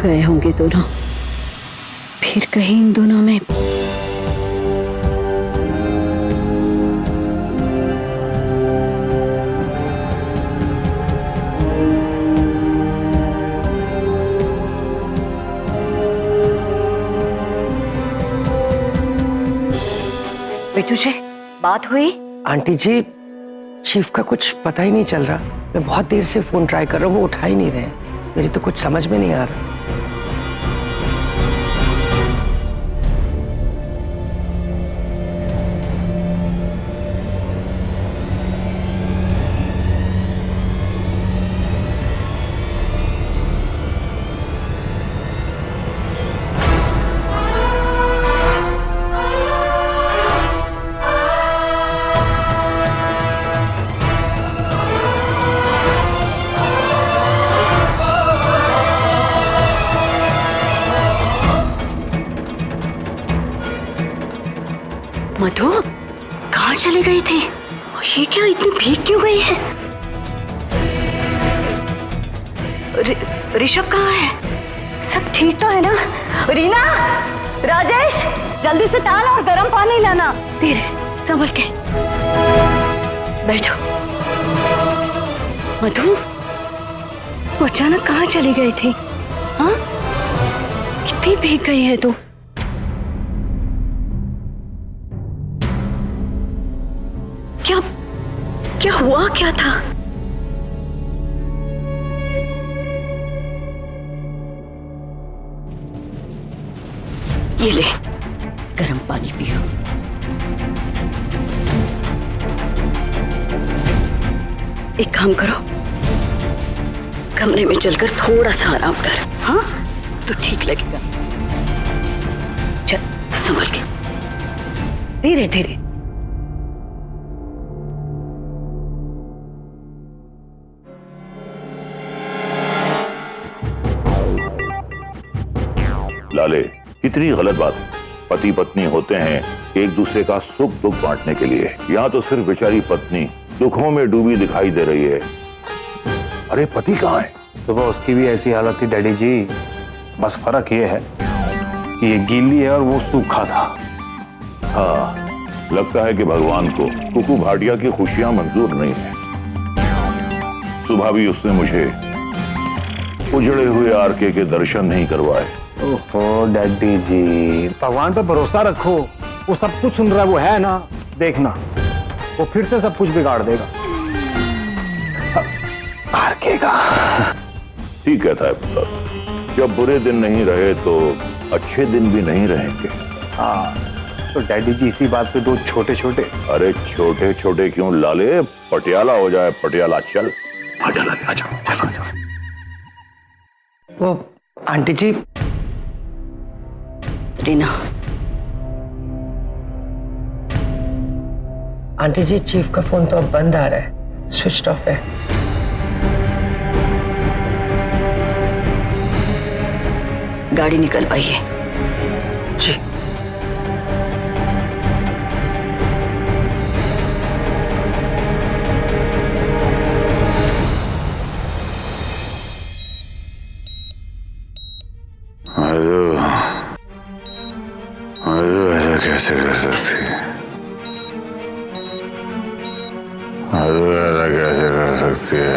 गए होंगे दोनों। फिर कहीं इन दोनों में बेटू जी बात हुई? आंटी जी, चीफ का कुछ पता ही नहीं चल रहा। मैं बहुत देर से फोन ट्राई कर रहा हूँ, वो उठा ही नहीं रहे। मेरी तो कुछ समझ में नहीं आ रहा। मधु कहाँ चली गई थी? ये क्या इतनी भीग क्यों गई है? ऋषभ कहाँ है? सब ठीक तो है ना? रीना, राजेश, जल्दी से दाल और गर्म पानी लाना। धीरे संभल के बैठो। मधु वो अचानक कहाँ चली गई थी? हाँ, कितनी भीग गई है तू? क्या क्या हुआ, क्या था? ये ले गर्म पानी पियो। एक काम करो, कमरे में चलकर थोड़ा सा आराम कर। हाँ तो ठीक लगेगा। चल संभल के, धीरे धीरे। लाले, कितनी गलत बात। पति पत्नी होते हैं एक दूसरे का सुख दुख बांटने के लिए। यहाँ तो सिर्फ बेचारी पत्नी दुखों में डूबी दिखाई दे रही है। अरे पति कहाँ है? सुबह उसकी भी ऐसी हालत थी डैडी जी। बस फर्क ये है कि ये गीली है और वो सूखा था। हाँ, लगता है कि भगवान को कुकू भाटिया की खुशियां मंजूर नहीं है। सुबह भी उसने मुझे उजड़े हुए आरके के दर्शन नहीं करवाए। ओहो डैडी जी, भगवान पे भरोसा रखो, वो सब कुछ सुन रहा है। वो है ना, देखना वो फिर से सब कुछ बिगाड़ देगा। आरकेगा। ठीक कहता है पुत्र, जब बुरे दिन नहीं रहे तो अच्छे दिन भी नहीं रहेंगे। हाँ तो डैडी जी इसी बात पे दो छोटे छोटे। अरे छोटे छोटे क्यों लाले, पटियाला हो जाए पटियाला। चल पटियाला आ जाओ, चलो चलो। वो आंटी जी। रीना, आंटी जी, चीफ का फोन तो अब बंद आ रहा है, स्विच ऑफ है। गाड़ी निकल पाई है? जी। ऐसा कैसे कर सकती है? ऐसा कैसे कर सकती है?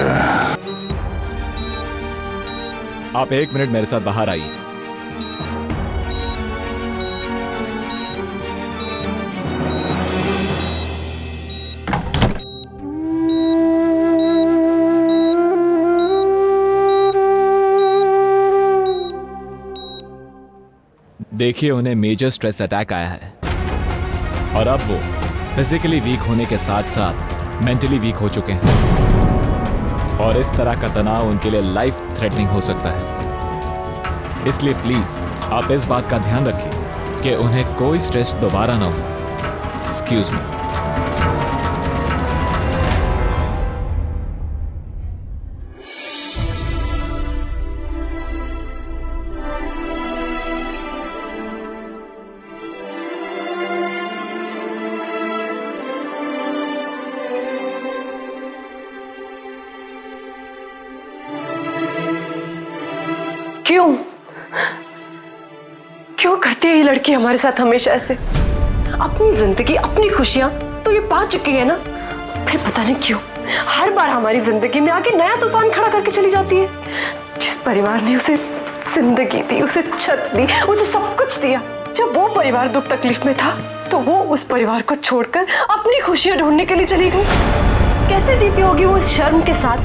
आप 1 मिनट मेरे साथ बाहर आइए। देखिए, उन्हें मेजर स्ट्रेस अटैक आया है और अब वो फिजिकली वीक होने के साथ साथ मेंटली वीक हो चुके हैं और इस तरह का तनाव उनके लिए लाइफ थ्रेटनिंग हो सकता है। इसलिए प्लीज आप इस बात का ध्यान रखिए कि उन्हें कोई स्ट्रेस दोबारा ना हो। Excuse me. क्यों? करती है ये लड़की हमारे साथ हमेशा ऐसे। अपनी जिंदगी, अपनी खुशियां तो ये पा चुकी है ना, फिर पता नहीं क्यों हर बार हमारी जिंदगी में आके नया तूफान खड़ा करके चली जाती है। जिस परिवार ने उसे जिंदगी दी, उसे छत दी, उसे सब कुछ दिया, जब वो परिवार दुख तकलीफ में था तो वो उस परिवार को छोड़कर अपनी खुशियां ढूंढने के लिए चली गई। कैसे जीती होगी वो इस शर्म के साथ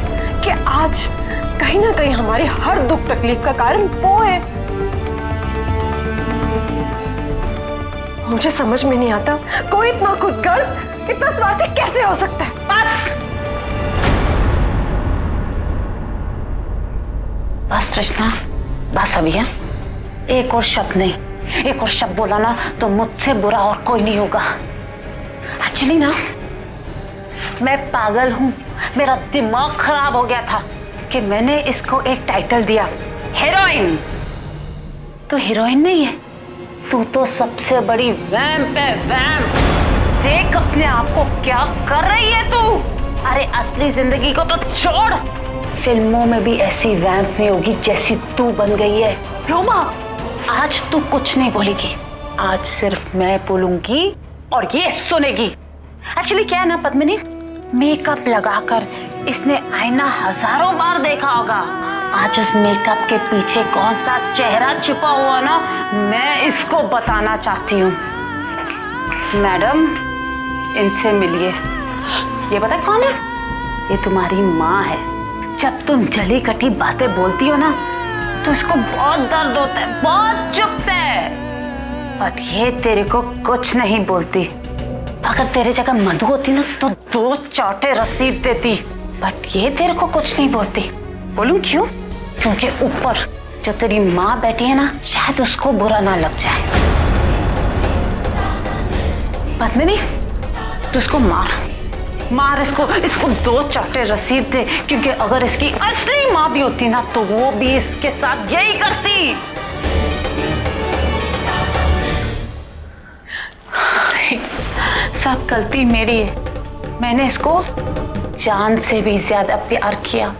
कि आज कहीं ना कहीं हमारे हर दुख तकलीफ का कारण वो है। मुझे समझ में नहीं आता कोई इतना खुदगर्ज, इतना स्वार्थी कैसे हो सकता है। बस कृष्णा, बस अभी है। एक और शब्द नहीं, एक और शब्द बोला ना तो मुझसे बुरा और कोई नहीं होगा। एक्चुअली ना मैं पागल हूं, मेरा दिमाग खराब हो गया था कि मैंने इसको एक टाइटल दिया, हीरोइन। तो हीरोइन नहीं है, तू तो सबसे बड़ी वैम्प है, वैम्प। देख अपने आप को क्या कर रही है तू। अरे असली जिंदगी को तो छोड़, फिल्मों में भी ऐसी वैम्प नहीं होगी जैसी तू बन गई है। रोमा, आज तू कुछ नहीं बोलेगी, आज सिर्फ मैं बोलूंगी और ये सुनेगी। एक्चुअली क्या है ना पद्मिनी, मेकअप लगाकर इसने आईना हजारों बार देखा होगा। आज उस मेकअप के पीछे कौन सा चेहरा छिपा हुआ ना, मैं इसको बताना चाहती हूँ। मैडम, इनसे मिलिए। ये पता कौन है? ये तुम्हारी माँ है। जब तुम जली कटी बातें बोलती हो ना तो इसको बहुत दर्द होता है, बहुत चुभता है, बट ये तेरे को कुछ नहीं बोलती। अगर तेरे जगह मधु होती ना तो 2 चाटे रसीद देती, बट ये तेरे को कुछ नहीं बोलती। बोलूं क्यों? क्योंकि ऊपर जो तेरी माँ बैठी है ना, शायद उसको बुरा ना लग जाए। पद्मिनी, तू इसको मार मार, इसको 2 चाटे रसीद दे, क्योंकि अगर इसकी असली माँ भी होती ना तो वो भी इसके साथ यही करती। सब गलती मेरी है। मैंने इसको जान से भी ज्यादा प्यार किया।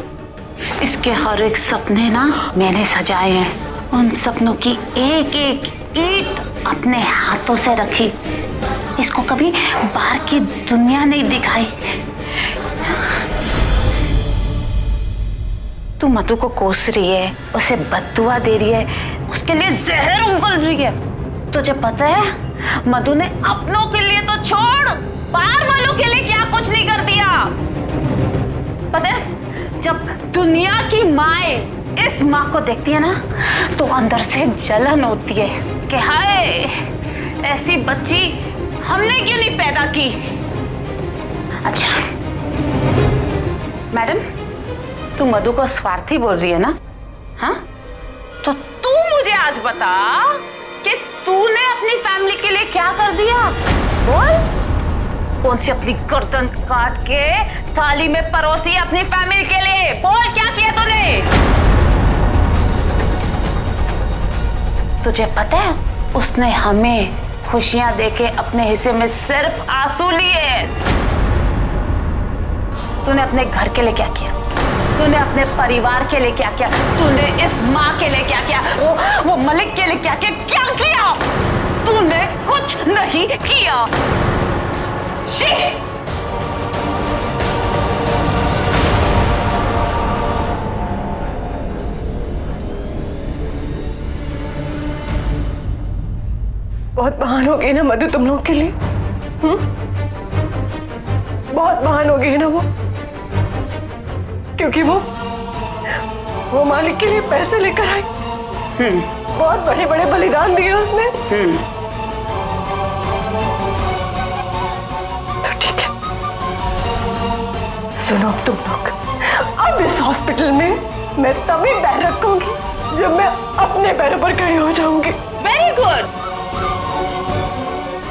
इसके हर एक सपने ना मैंने सजाए हैं। उन सपनों की एक एक ईंट अपने हाथों से रखी। इसको कभी बाहर की दुनिया नहीं दिखाई। तू मधु को कोस रही है, उसे बद्दुआ दे रही है, उसके लिए जहर उगल रही है। तुझे पता है मधु ने अपनों के लिए तो छोड़, बाहर वालों के लिए क्या कुछ नहीं कर दिया। पता है, जब दुनिया की माएं इस माँ को देखती है ना तो अंदर से जलन होती है कि हाय, ऐसी बच्ची हमने क्यों नहीं पैदा की। अच्छा मैडम, तू मधु को स्वार्थी बोल रही है ना? हाँ, तो तू मुझे आज बता कि तूने अपनी फैमिली के लिए क्या कर दिया। बोल, कौन सी अपनी गर्दन काट के थाली में परोसी अपनी फैमिली के लिए? बोल, क्या किया तूने? तुझे पता है उसने हमें खुशियां देके अपने हिस्से में सिर्फ आंसू लिए। तूने अपने घर के लिए क्या किया? तूने अपने परिवार के लिए क्या किया? तूने इस माँ के लिए क्या किया? वो मलिक के लिए क्या किया? क्या किया? तूने कुछ नहीं किया। बहुत महान हो गई ना मधु तुम लोग के लिए। बहुत महान हो गई ना वो, क्योंकि वो मालिक के लिए पैसे लेकर आई। बहुत बड़े बड़े बलिदान दिए उसने। तो ठीक है, सुनो अब तुम लोग, अब इस हॉस्पिटल में मैं तभी पैर रखूंगी जब मैं अपने पैरों पर खड़ी हो जाऊंगी। Very good.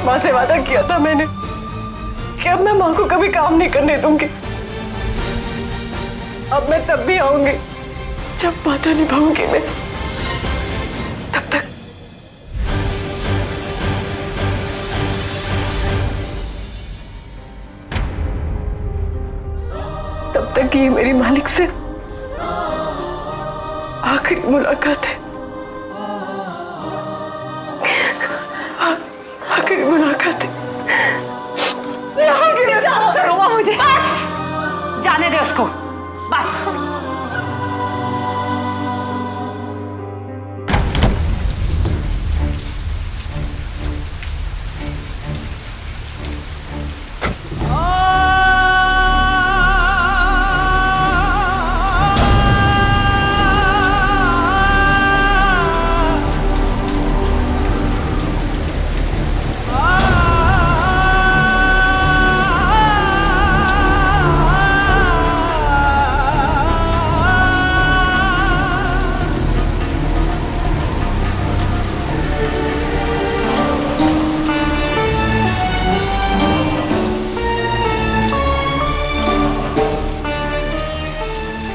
माँ से वादा किया था मैंने कि अब मैं माँ को कभी काम नहीं करने दूंगी। अब मैं तब भी आऊंगी जब वादा निभाऊंगी मैं। तब तक ये मेरी मालिक से आखिरी मुलाकात है।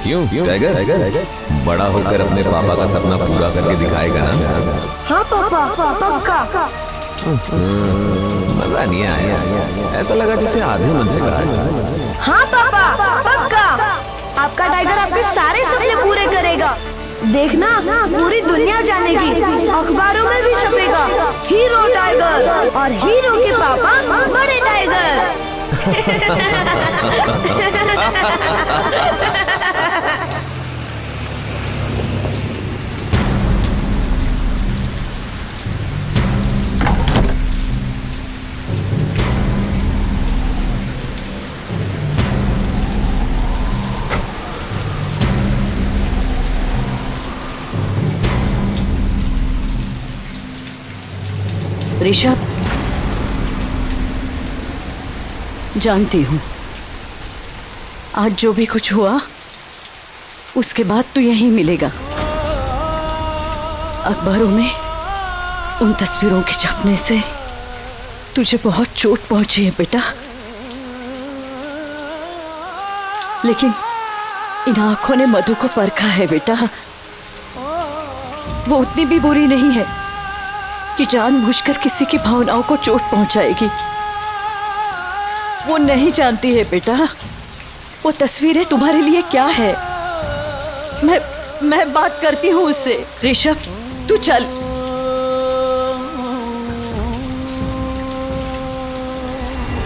क्यों टाइगर बड़ा होकर अपने पापा का सपना पूरा करके दिखाएगा ना? हाँ पापा, पक्का। मजा नहीं आया, ऐसा लगा जैसे आधे मन से कहा। हाँ पापा, पक्का। आपका टाइगर आपके सारे सपने पूरे करेगा। देखना, पूरी दुनिया जानेगी, अखबारों में भी छपेगा, हीरो टाइगर और हीरो के पापा बड़े टाइगर। ऋषभ, जानती हूँ आज जो भी कुछ हुआ उसके बाद तू यहीं मिलेगा। अखबारों में उन तस्वीरों के छपने से तुझे बहुत चोट पहुंची है बेटा, लेकिन इन आंखों ने मधु को परखा है बेटा। वो उतनी भी बुरी नहीं है कि जानबूझकर किसी की भावनाओं को चोट पहुंचाएगी। वो नहीं जानती है बेटा वो तस्वीरें तुम्हारे लिए क्या है। मैं बात करती हूँ उससे। ऋषभ, तू चल।